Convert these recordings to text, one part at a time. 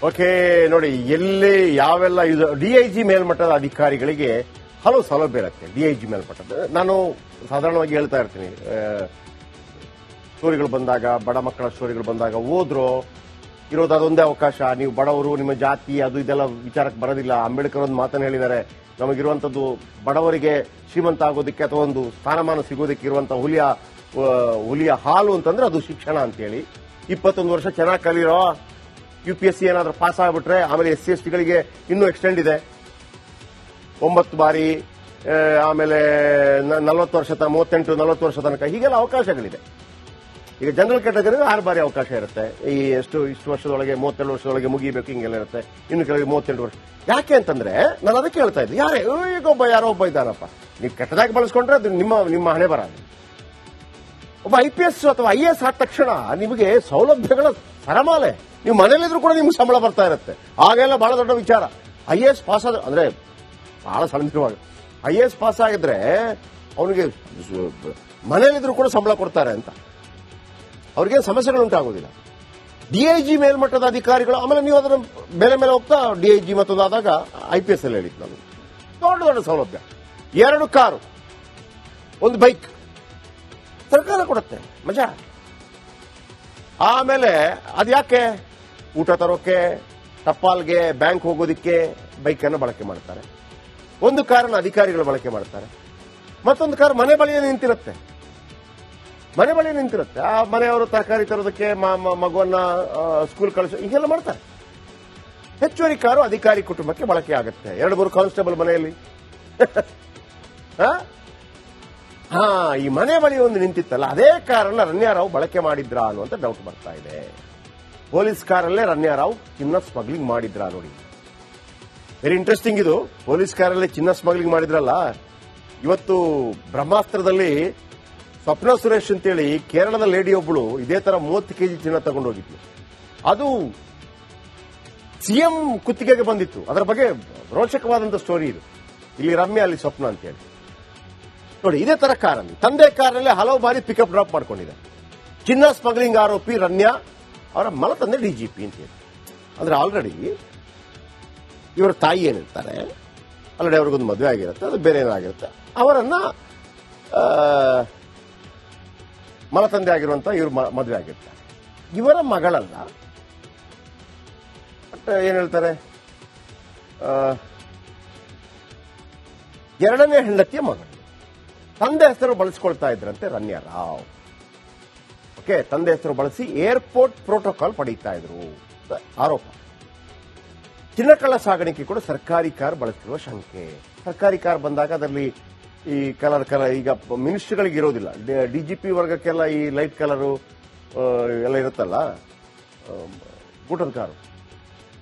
Okay ನೋಡಿ, ಎಲ್ಲಿ ಯಾವೆಲ್ಲ ಇದು ಡಿಐಜಿ ಮೇಲ್ಮಟ್ಟದ ಅಧಿಕಾರಿಗಳಿಗೆ ಹಲವು ಸೌಲಭ್ಯ ಇರುತ್ತೆ. ಡಿಐಜಿ ಮೇಲ್ಮಟ್ಟದ ನಾನು ಸಾಧಾರಣವಾಗಿ ಹೇಳ್ತಾ ಇರ್ತೀನಿ, ಸ್ಟೋರಿಗಳು ಬಂದಾಗ, ಬಡ ಮಕ್ಕಳ ಸ್ಟೋರಿಗಳು ಬಂದಾಗ ಹೋದ್ರು ಇರೋದು ಅದೊಂದೇ ಅವಕಾಶ. ನೀವು ಬಡವರು, ನಿಮ್ಮ ಜಾತಿ ಅದು ಇದೆಲ್ಲ ವಿಚಾರಕ್ಕೆ ಬರೋದಿಲ್ಲ. ಅಂಬೇಡ್ಕರ್ ಒಂದು ಮಾತನ್ನು ಹೇಳಿದ್ದಾರೆ, ನಮಗಿರುವಂತದ್ದು ಬಡವರಿಗೆ ಶ್ರೀಮಂತ ಆಗೋದಕ್ಕೆ ಅಥವಾ ಒಂದು ಸ್ಥಾನಮಾನ ಸಿಗೋದಕ್ಕೆ ಇರುವಂತಹ ಹುಲಿಯ ಹಾಲು ಅಂತಂದ್ರೆ ಅದು ಶಿಕ್ಷಣ ಅಂತೇಳಿ. 21 ವರ್ಷ ಚೆನ್ನಾಗಿ ಕಲಿರೋ UPSC ಏನಾದ್ರೂ ಪಾಸ್ ಆಗ್ಬಿಟ್ರೆ ಆಮೇಲೆ SC STಗಳಿಗೆ ಇನ್ನೂ ಎಕ್ಸ್ಟೆಂಡ್ ಇದೆ, 9 ಬಾರಿ, ಆಮೇಲೆ 40 ವರ್ಷ 38-40 ವರ್ಷ ತನಕ ಹೀಗೆಲ್ಲ ಅವಕಾಶಗಳಿದೆ. ಈಗ ಜನರಲ್ ಕ್ಯಾಟಗರಿಗೆ 6 ಬಾರಿ ಅವಕಾಶ ಇರುತ್ತೆ. ಈ ಇಷ್ಟು ವರ್ಷದೊಳಗೆ 32 ವರ್ಷದೊಳಗೆ ಮುಗಿಬೇಕು, ಹಿಂಗೆಲ್ಲ ಇರುತ್ತೆ. ಇನ್ನು ಕೆಲವರಿಗೆ 38 ವರ್ಷ. ಯಾಕೆ ಅಂತಂದ್ರೆ ನಾನು ಅದಕ್ಕೆ ಹೇಳ್ತಾ ಇದ್ದೆ, ಯಾರೋ ಒಬ್ಬ ಇದ್ದಾನಪ್ಪ, ನೀವು ಕೆಟ್ಟದಾಗಿ ಬಳಸ್ಕೊಂಡ್ರೆ ಅದು ನಿಮ್ಮ ಹಣೆ ಬರ. ಒಬ್ಬ IPS ಅಥವಾ IAS ಆದ ತಕ್ಷಣ ನಿಮಗೆ ಸೌಲಭ್ಯಗಳ ಸರಮಾಲೆ. ನೀವು ಮನೇಲಿದ್ರು ಕೂಡ ನಿಮ್ಗೆ ಸಂಬಳ ಬರ್ತಾ ಇರುತ್ತೆ. ಆಗೆಲ್ಲ ಬಹಳ ದೊಡ್ಡ ವಿಚಾರ. IAS ಪಾಸ್ ಆದ್ರೆ ಅಂದ್ರೆ ಬಹಳ ಸಣ್ಣದಿರುವಾಗ IAS ಪಾಸ್ ಆಗಿದ್ರೆ ಅವನಿಗೆ ಮನೇಲಿದ್ರು ಕೂಡ ಸಂಬಳ ಕೊಡ್ತಾರೆ ಅಂತ, ಅವ್ರಿಗೇನು ಸಮಸ್ಯೆಗಳು ಉಂಟಾಗೋದಿಲ್ಲ. DIG ಮೇಲ್ಮಟ್ಟದ ಅಧಿಕಾರಿಗಳು, ಆಮೇಲೆ ನೀವು ಅದನ್ನು ಮೇಲೆ ಹೋಗ್ತಾ DIG ಮತ್ತೊಂದಾದಾಗ IPS ಅಲ್ಲಿ ಹೇಳಿತ್ತು ನಾನು, ದೊಡ್ಡ ಸೌಲಭ್ಯ. 2 ಕಾರು, 1 ಬೈಕ್ ಸರ್ಕಾರ ಕೊಡುತ್ತೆ, ಮಜಾ. ಆಮೇಲೆ ಅದ್ಯಾಕೆ ಊಟ ತರೋಕೆ, ಟಪಾಲ್ಗೆ, ಬ್ಯಾಂಕ್ ಹೋಗೋದಿಕ್ಕೆ ಬೈಕನ್ನು ಬಳಕೆ ಮಾಡ್ತಾರೆ. 1 ಕಾರನ್ನು ಅಧಿಕಾರಿಗಳು ಬಳಕೆ ಮಾಡ್ತಾರೆ, ಮತ್ತೊಂದು ಕಾರು ಮನೆ ಬಳಿಯೇ ನಿಂತಿರುತ್ತೆ. ಆ ಮನೆಯವರು ತರಕಾರಿ ತರೋದಕ್ಕೆ, ಮಗುವನ್ನ ಸ್ಕೂಲ್ ಕಳಿಸೋ, ಹೀಗೆಲ್ಲ ಮಾಡ್ತಾರೆ. ಹೆಚ್ಚುವರಿ ಕಾರು ಅಧಿಕಾರಿ ಕುಟುಂಬಕ್ಕೆ ಬಳಕೆ ಆಗುತ್ತೆ. 2-3 ಕಾನ್ಸ್ಟೇಬಲ್ ಮನೆಯಲ್ಲಿ. ಈ ಮನೆ ಬಳಿ ಒಂದು ನಿಂತಿತ್ತಲ್ಲ, ಅದೇ ಕಾರನ್ನ ರಣ್ಯಾರಾವ್ ಬಳಕೆ ಮಾಡಿದ್ರ ಅನ್ನುವಂತ ಡೌಟ್ ಬರ್ತಾ ಇದೆ. ಪೊಲೀಸ್ ಕಾರಲ್ಲೇ ರಣ್ಯಾರಾವ್ ಚಿನ್ನ ಸ್ಮಗ್ಲಿಂಗ್ ಮಾಡಿದ್ರ ನೋಡಿ. ವೆರಿ ಇಂಟ್ರೆಸ್ಟಿಂಗ್ ಇದು. ಪೊಲೀಸ್ ಕಾರಲ್ಲೇ ಚಿನ್ನ ಸ್ಮಗ್ಲಿಂಗ್ ಮಾಡಿದ್ರಲ್ಲ. ಇವತ್ತು ಬ್ರಹ್ಮಾಸ್ತ್ರದಲ್ಲಿ ಸ್ವಪ್ನ ಸುರೇಶ್ ಅಂತೇಳಿ ಕೇರಳದ ಲೇಡಿ ಒಬ್ಬಳು ಇದೇ ತರ 30 kg ಚಿನ್ನ ತಗೊಂಡೋಗಿದ್ಲು. ಅದು CM ಕುತ್ತಿಗೆಗೆ ಬಂದಿತ್ತು. ಅದರ ಬಗ್ಗೆ ರೋಚಕವಾದಂತ ಸ್ಟೋರಿ ಇದು. ಇಲ್ಲಿ ರಮ್ಯಾ, ಅಲ್ಲಿ ಸ್ವಪ್ನ ಅಂತೇಳಿ ನೋಡಿ. ಇದೇ ತರ ಕಾರಲ್ಲಿ, ತಂದೆ ಕಾರಿನಲ್ಲಿ ಹಲವು ಬಾರಿ ಪಿಕಪ್ ಡ್ರಾಪ್ ಮಾಡ್ಕೊಂಡಿದೆ. ಚಿನ್ನ ಸ್ಮಗ್ಲಿಂಗ್ ಆರೋಪಿ ರಣ್ಯಾ, ಅವರ ಮಲ ತಂದೆ DGP ಅಂತ ಹೇಳಿ. ಅಂದ್ರೆ ಆಲ್ರೆಡಿ ಇವರ ತಾಯಿ ಏನಿರ್ತಾರೆ, ಆಲ್ರೆಡಿ ಅವ್ರಿಗೊಂದು ಮದುವೆ ಆಗಿರುತ್ತೆ, ಅದು ಬೇರೆ ಏನಾಗಿರುತ್ತೆ, ಅವರನ್ನ ಮಲ ತಂದೆ ಆಗಿರುವಂತ ಇವರು ಮದುವೆ ಆಗಿರ್ತಾರೆ. ಇವರ ಮಗಳಲ್ಲ, ಬಟ್ ಏನ್ ಹೇಳ್ತಾರೆ, 2ನೇ ಹೆಂಡತಿಯ ಮಗಳು. ತಂದೆ ಹೆಸರು ಬಳಸಿಕೊಳ್ತಾ ಇದ್ರಂತೆ ರಣ್ಯಾರಾವ್. ಓಕೆ, ತಂದೆ ಹೆಸರು ಬಳಸಿ ಏರ್ಪೋರ್ಟ್ ಪ್ರೋಟೋಕಾಲ್ ಪಡೀತಾ ಇದ್ರು ಆರೋಪ. ಚಿನ್ನಕಳ್ಳ ಸಾಗಾಣಿಕೆ ಕೂಡ ಸರ್ಕಾರಿ ಕಾರ್ ಬಳಸಿರುವ ಶಂಕೆ. ಸರ್ಕಾರಿ ಕಾರ್ ಬಂದಾಗ ಅದರಲ್ಲಿ ಈ ಕಲರ್ ಈಗ ಮಿನಿಸ್ಟ್ರಿಗಳಿಗೆ ಇರೋದಿಲ್ಲ, DGP ವರ್ಗಕ್ಕೆಲ್ಲ ಈ ಲೈಟ್ ಕಲರು ಎಲ್ಲ ಇರುತ್ತಲ್ಲ, ಬೂಟದ ಕಾರು,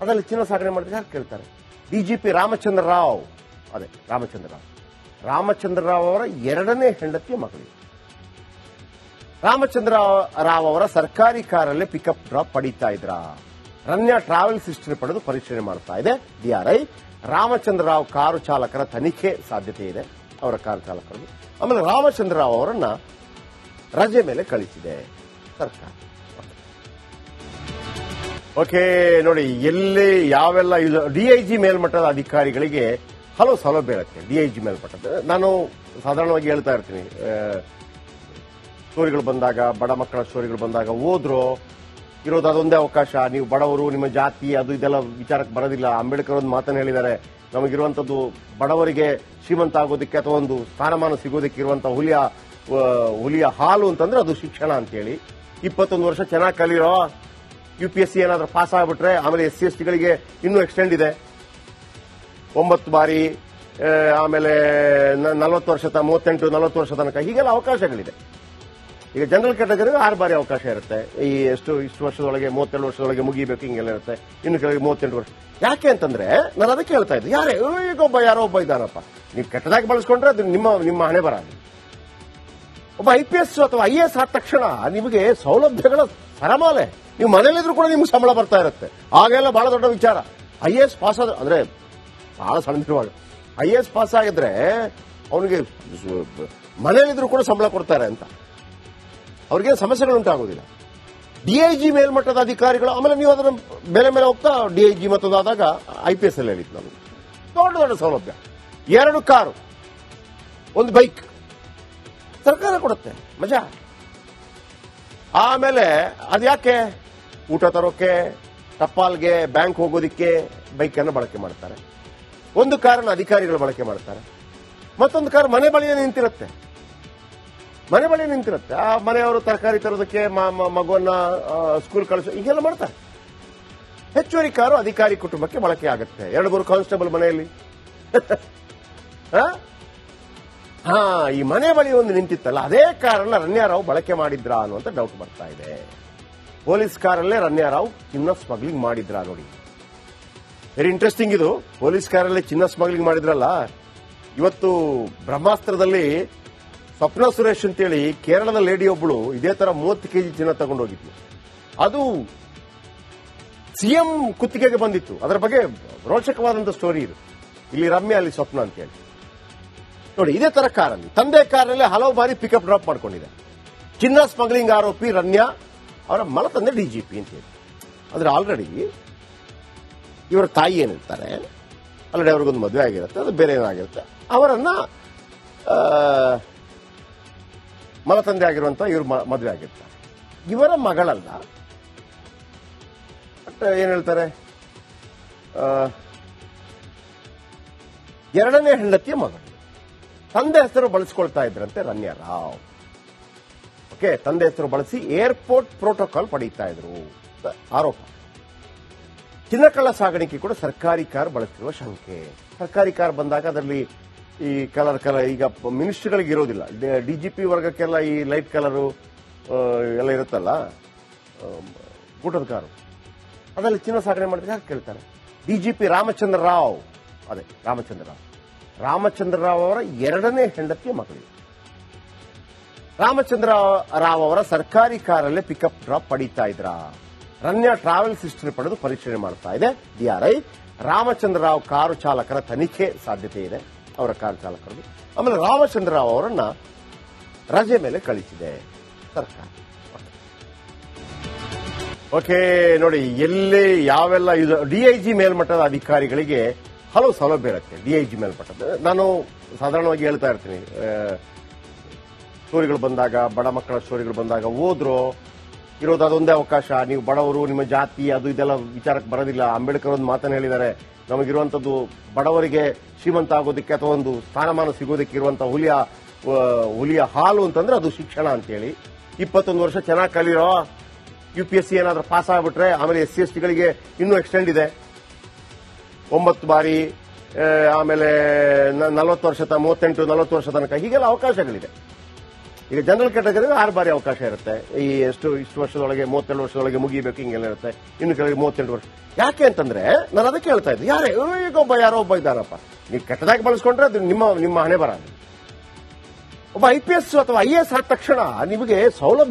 ಅದರಲ್ಲಿ ಚಿನ್ನ ಸಾಗಣೆ ಮಾಡಿದ್ರೆ ಯಾರು ಕೇಳ್ತಾರೆ? DGP ರಾಮಚಂದ್ರ ರಾವ್, ಅದೇ ರಾಮಚಂದ್ರ ರಾವ್ ಅವರ 2ನೇ ಹೆಂಡತಿಯ ಮಗಳು. ರಾಮಚಂದ್ರ ರಾವ್ ಅವರ ಸರ್ಕಾರಿ ಕಾರಲ್ಲೇ ಪಿಕಪ್ ಡ್ರಾಪ್ ಪಡೀತಾ ಇದ್ರ. ರಣ್ಯಾ ಟ್ರಾವೆಲ್ಸ್ ಹಿಸ್ಟರಿ ಪಡೆದು ಪರಿಶೀಲನೆ ಮಾಡ್ತಾ ಇದೆ DRI. ರಾಮಚಂದ್ರ ರಾವ್ ಕಾರು ಚಾಲಕರ ತನಿಖೆ ಸಾಧ್ಯತೆ ಇದೆ, ಅವರ ಕಾರು ಚಾಲಕರು. ಆಮೇಲೆ ರಾಮಚಂದ್ರ ರಾವ್ ಅವರನ್ನ ರಜೆ ಮೇಲೆ ಕಳಿಸಿದೆ ಸರ್ಕಾರ. ಓಕೆ ನೋಡಿ, ಎಲ್ಲಿ ಯಾವೆಲ್ಲ ಇದು DIG ಮೇಲ್ಮಟ್ಟದ ಅಧಿಕಾರಿಗಳಿಗೆ ಹಲವು ಸೌಲಭ್ಯ ಇರುತ್ತೆ. DIG ಮೇಲ್ಮಟ್ಟದ ನಾನು ಸಾಧಾರಣವಾಗಿ ಹೇಳ್ತಾ ಇರ್ತೀನಿ, ಸ್ಟೋರಿಗಳು ಬಂದಾಗ, ಬಡ ಮಕ್ಕಳ ಸ್ಟೋರಿಗಳು ಬಂದಾಗ ಹೋದ್ರು ಇರೋದು ಅದೊಂದೇ ಅವಕಾಶ. ನೀವು ಬಡವರು, ನಿಮ್ಮ ಜಾತಿ ಅದು ಇದೆಲ್ಲ ವಿಚಾರಕ್ಕೆ ಬರೋದಿಲ್ಲ. ಅಂಬೇಡ್ಕರ್ ಒಂದು ಮಾತನ್ನು ಹೇಳಿದ್ದಾರೆ, ನಮಗಿರುವಂತದ್ದು ಬಡವರಿಗೆ ಶ್ರೀಮಂತ ಆಗೋದಕ್ಕೆ ಅಥವಾ ಒಂದು ಸ್ಥಾನಮಾನ ಸಿಗೋದಕ್ಕೆ ಇರುವಂತಹ ಹುಲಿಯ ಹಾಲು ಅಂತಂದ್ರೆ ಅದು ಶಿಕ್ಷಣ ಅಂತೇಳಿ. 21 ವರ್ಷ ಚೆನ್ನಾಗಿ ಕಲಿರೋ UPSC ಏನಾದ್ರೂ ಪಾಸ್ ಆಗ್ಬಿಟ್ರೆ ಆಮೇಲೆ SC STಗಳಿಗೆ ಇನ್ನೂ ಎಕ್ಸ್ಟೆಂಡ್ ಇದೆ, 9 ಬಾರಿ, ಆಮೇಲೆ 40 ವರ್ಷ 38-40 ವರ್ಷ ತನಕ ಹೀಗೆಲ್ಲ ಅವಕಾಶಗಳಿದೆ. ಈಗ ಜನರಲ್ ಕ್ಯಾಟಗರಿಗೆ 6 ಬಾರಿ ಅವಕಾಶ ಇರುತ್ತೆ. ಈ ಇಷ್ಟು ವರ್ಷದೊಳಗೆ 32 ವರ್ಷದೊಳಗೆ ಮುಗಿಬೇಕು, ಹಿಂಗೆಲ್ಲ ಇರುತ್ತೆ. ಇನ್ನು ಕೆಲವರಿಗೆ 38 ವರ್ಷ. ಯಾಕೆ ಅಂತಂದ್ರೆ ನಾನು ಅದಕ್ಕೆ ಹೇಳ್ತಾ ಇದ್ದೆ, ಯಾರೋ ಒಬ್ಬ ಇದ್ದಾನಪ್ಪ, ನೀವು ಕೆಟ್ಟದಾಗಿ ಬಳಸ್ಕೊಂಡ್ರೆ ಅದು ನಿಮ್ಮ ಹಣೆ ಬರ. ಒಬ್ಬ IPS ಅಥವಾ IAS ಆದ ತಕ್ಷಣ ನಿಮಗೆ ಸೌಲಭ್ಯಗಳ ಸರಮಾಲೆ. ನೀವು ಮನೇಲಿದ್ರು ಕೂಡ ನಿಮ್ಗೆ ಸಂಬಳ ಬರ್ತಾ ಇರುತ್ತೆ. ಆಗೆಲ್ಲ ಬಹಳ ದೊಡ್ಡ ವಿಚಾರ. IAS ಪಾಸ್ ಆದ್ರೆ ಅಂದ್ರೆ ಬಹಳ ಸಣ್ಣದಿರುವಾಗ IAS ಪಾಸ್ ಆಗಿದ್ರೆ ಅವನಿಗೆ ಮನೇಲಿದ್ರು ಕೂಡ ಸಂಬಳ ಕೊಡ್ತಾರೆ ಅಂತ, ಅವ್ರಿಗೇನು ಸಮಸ್ಯೆಗಳು ಉಂಟಾಗೋದಿಲ್ಲ. ಡಿಐಜಿ ಮೇಲ್ಮಟ್ಟದ ಅಧಿಕಾರಿಗಳು, ಆಮೇಲೆ ನೀವು ಅದರ ಮೇಲೆ ಹೋಗ್ತಾ ಡಿಐಜಿ ಮತ್ತದಾದಾಗ IPS ಅಲ್ಲಿ ಹೇಳಿತ್ತು ನಾನು. ದೊಡ್ಡ ದೊಡ್ಡ ಸೌಲಭ್ಯ, 2 ಕಾರು, 1 ಬೈಕ್ ಸರ್ಕಾರ ಕೊಡುತ್ತೆ, ಮಜಾ. ಆಮೇಲೆ ಅದ್ಯಾಕೆ ಊಟ ತರೋಕೆ, ಟಪಾಲ್ಗೆ, ಬ್ಯಾಂಕ್ ಹೋಗೋದಿಕ್ಕೆ ಬೈಕನ್ನು ಬಳಕೆ ಮಾಡ್ತಾರೆ. 1 ಕಾರನ್ನು ಅಧಿಕಾರಿಗಳು ಬಳಕೆ ಮಾಡ್ತಾರೆ, ಮತ್ತೊಂದು ಕಾರು ಮನೆ ಬಳಿಯೇ ನಿಂತಿರುತ್ತೆ. ಆ ಮನೆಯವರು ತರಕಾರಿ ತರೋದಕ್ಕೆ, ಮಗುವನ್ನ ಸ್ಕೂಲ್ ಕಳಿಸೋ, ಹೀಗೆಲ್ಲ ಮಾಡ್ತಾರೆ. ಹೆಚ್ಚುವರಿ ಕಾರು ಅಧಿಕಾರಿ ಕುಟುಂಬಕ್ಕೆ ಬಳಕೆ ಆಗುತ್ತೆ. 2-3 ಕಾನ್ಸ್ಟೇಬಲ್ ಮನೆಯಲ್ಲಿ. ಈ ಮನೆ ಬಳಿ ಒಂದು ನಿಂತಿತ್ತಲ್ಲ, ಅದೇ ಕಾರನ್ನ ರಣ್ಯಾರಾವ್ ಬಳಕೆ ಮಾಡಿದ್ರಾ ಅನ್ನುವಂತ ಡೌಟ್ ಬರ್ತಾ ಇದೆ. ಪೊಲೀಸ್ ಕಾರಲ್ಲೇ ರಣ್ಯಾರಾವ್ ಚಿನ್ನ ಸ್ಮಗ್ಲಿಂಗ್ ಮಾಡಿದ್ರಾ ನೋಡಿ. ವೆರಿ ಇಂಟ್ರೆಸ್ಟಿಂಗ್ ಇದು. ಪೊಲೀಸ್ ಕಾರಲ್ಲೇ ಚಿನ್ನ ಸ್ಮಗ್ಲಿಂಗ್ ಮಾಡಿದ್ರಲ್ಲ. ಇವತ್ತು ಬ್ರಹ್ಮಾಸ್ತ್ರದಲ್ಲಿ ಸ್ವಪ್ನ ಸುರೇಶ್ ಅಂತೇಳಿ ಕೇರಳದ ಲೇಡಿ ಒಬ್ಬಳು ಇದೇ ತರ 30 ಕೆಜಿ ಚಿನ್ನ ತಗೊಂಡೋಗಿದ್ಲು. ಅದು ಸಿಎಂ ಕುತ್ತಿಗೆಗೆ ಬಂದಿತ್ತು. ಅದರ ಬಗ್ಗೆ ರೋಚಕವಾದಂತಹ ಸ್ಟೋರಿ ಇದು. ಇಲ್ಲಿ ರಮ್ಯಾ, ಅಲ್ಲಿ ಸ್ವಪ್ನ ಅಂತೇಳಿ ನೋಡಿ. ಇದೇ ತರ ಕಾರಲ್ಲಿ, ತಂದೆ ಕಾರಲ್ಲಿ ಹಲವು ಬಾರಿ ಪಿಕಪ್ ಡ್ರಾಪ್ ಮಾಡ್ಕೊಂಡಿದೆ. ಚಿನ್ನ ಸ್ಮಗ್ಲಿಂಗ್ ಆರೋಪಿ ರಣ್ಯಾ, ಅವರ ಮಲತಂದೆ DGP ಅಂತೇಳಿ. ಆದ್ರೆ ಆಲ್ರೆಡಿ ಇವರ ತಾಯಿ ಏನಿರ್ತಾರೆ, ಆಲ್ರೆಡಿ ಅವ್ರಿಗೊಂದು ಮದುವೆ ಆಗಿರುತ್ತೆ, ಅದು ಬೇರೆ ಏನಾಗಿರುತ್ತೆ, ಅವರನ್ನ ಮಲತಂದೆ ಆಗಿರುವಂತ ಇವರು ಮದುವೆ ಆಗಿರ್ತಾರೆ. ಇವರ ಮಗಳಲ್ಲ, ಬಟ್ ಏನ್ ಹೇಳ್ತಾರೆ, 2ನೇ ಹೆಂಡತಿಯ ಮಗಳು. ತಂದೆ ಹೆಸರು ಬಳಸಿಕೊಳ್ತಾ ಇದ್ರಂತೆ ರಣ್ಯಾರಾವ್. ಓಕೆ, ತಂದೆ ಹೆಸರು ಬಳಸಿ ಏರ್ಪೋರ್ಟ್ ಪ್ರೋಟೋಕಾಲ್ ಪಡೀತಾ ಇದ್ರು ಆರೋಪ. ಚಿನ್ನಕಳ್ಳ ಸಾಗಾಣಿಕೆ ಕೂಡ ಸರ್ಕಾರಿ ಕಾರ್ ಬಳಸ್ತಿರುವ ಶಂಕೆ. ಸರ್ಕಾರಿ ಕಾರ್ ಬಂದಾಗ ಅದರಲ್ಲಿ ಈ ಕಲರ್ ಈಗ ಮಿನಿಸ್ಟ್ರಿಗಳಿಗೆ ಇರೋದಿಲ್ಲ, DGP ವರ್ಗಕ್ಕೆಲ್ಲ ಈ ಲೈಟ್ ಕಲರು ಎಲ್ಲ ಇರುತ್ತಲ್ಲ, ಊಟದ ಕಾರು, ಅದರಲ್ಲಿ ಚಿನ್ನ ಸಾಗಣೆ ಮಾಡಿದ್ರೆ ಯಾಕೆ ಕೇಳ್ತಾರೆ. DGP ರಾಮಚಂದ್ರ ರಾವ್, ಅದೇ ರಾಮಚಂದ್ರ ರಾವ್ ಅವರ 2ನೇ ಹೆಂಡತಿಯ ಮಗಳು. ರಾಮಚಂದ್ರ ರಾವ್ ಅವರ ಸರ್ಕಾರಿ ಕಾರಲ್ಲೇ ಪಿಕಪ್ ಡ್ರಾಪ್ ಪಡೀತಾ ಇದ್ರ. ರಣ್ಯಾ ಟ್ರಾವೆಲ್ಸ್ ಹಿಸ್ಟರಿ ಪಡೆದು ಪರಿಶೀಲನೆ ಮಾಡ್ತಾ ಇದೆ DRI. ರಾಮಚಂದ್ರ ರಾವ್ ಕಾರು ಚಾಲಕರ ತನಿಖೆ ಸಾಧ್ಯತೆ ಇದೆ, ಅವರ ಕಾರು ಚಾಲಕರದು. ಆಮೇಲೆ ರಾಮಚಂದ್ರ ರಾವ್ ಅವರನ್ನ ರಜೆ ಮೇಲೆ ಕಳಿಸಿದೆ ಸರ್ಕಾರ. ಓಕೆ ನೋಡಿ, ಎಲ್ಲಿ ಯಾವೆಲ್ಲ ಇದು DIG ಮೇಲ್ಮಟ್ಟದ ಅಧಿಕಾರಿಗಳಿಗೆ ಹಲವು ಸೌಲಭ್ಯ ಇರುತ್ತೆ. DIG ಮೇಲ್ಮಟ್ಟದ ನಾನು ಸಾಧಾರಣವಾಗಿ ಹೇಳ್ತಾ ಇರ್ತೀನಿ, ಸ್ಟೋರಿಗಳು ಬಂದಾಗ, ಬಡ ಮಕ್ಕಳ ಸ್ಟೋರಿಗಳು ಬಂದಾಗ ಹೋದ್ರು ಇರೋದು ಅದೊಂದೇ ಅವಕಾಶ. ನೀವು ಬಡವರು, ನಿಮ್ಮ ಜಾತಿ ಅದು ಇದೆಲ್ಲ ವಿಚಾರಕ್ಕೆ ಬರೋದಿಲ್ಲ. ಅಂಬೇಡ್ಕರ್ ಒಂದು ಮಾತನ್ನು ಹೇಳಿದ್ದಾರೆ, ನಮಗಿರುವಂತದ್ದು ಬಡವರಿಗೆ ಶ್ರೀಮಂತ ಆಗೋದಕ್ಕೆ ಅಥವಾ ಒಂದು ಸ್ಥಾನಮಾನ ಸಿಗೋದಕ್ಕೆ ಇರುವಂತಹ ಹುಲಿಯ ಹಾಲು ಅಂತಂದ್ರೆ ಅದು ಶಿಕ್ಷಣ ಅಂತೇಳಿ. 21 ವರ್ಷ ಚೆನ್ನಾಗಿ ಕಲಿರೋ UPSC ಏನಾದ್ರೂ ಪಾಸ್ ಆಗ್ಬಿಟ್ರೆ ಆಮೇಲೆ SC ST ಗಳಿಗೆ ಇನ್ನೂ ಎಕ್ಸ್ಟೆಂಡ್ ಇದೆ, 9 ಬಾರಿ, ಆಮೇಲೆ 40 ವರ್ಷ, 38-40 ವರ್ಷ ತನಕ, ಹೀಗೆಲ್ಲ ಅವಕಾಶಗಳಿದೆ. ಈಗ ಜನರಲ್ ಕ್ಯಾಟಗರಿಗೆ 6 ಬಾರಿ ಅವಕಾಶ ಇರುತ್ತೆ. ಇಷ್ಟು ವರ್ಷದೊಳಗೆ 32 ವರ್ಷದೊಳಗೆ ಮುಗಿಬೇಕು, ಹಿಂಗೆಲ್ಲ ಇರುತ್ತೆ. ಇನ್ನು ಕೆಳಗೆ 38 ವರ್ಷ. ಯಾಕೆ ಅಂತಂದ್ರೆ ನಾನು ಅದಕ್ಕೆ ಹೇಳ್ತಾ ಇದ್ದೆ, ಯಾರೋ ಒಬ್ಬ ಇದ್ದಾರಪ್ಪ, ನೀವು ಕೆಟ್ಟದಾಗಿ ಬಳಸ್ಕೊಂಡ್ರೆ ಅದು ನಿಮ್ಮ ಹಣೆ ಬರ. ಒಬ್ಬ IPS ಅಥವಾ IAS ಆದ ತಕ್ಷಣ ನಿಮಗೆ ಸೌಲಭ್ಯ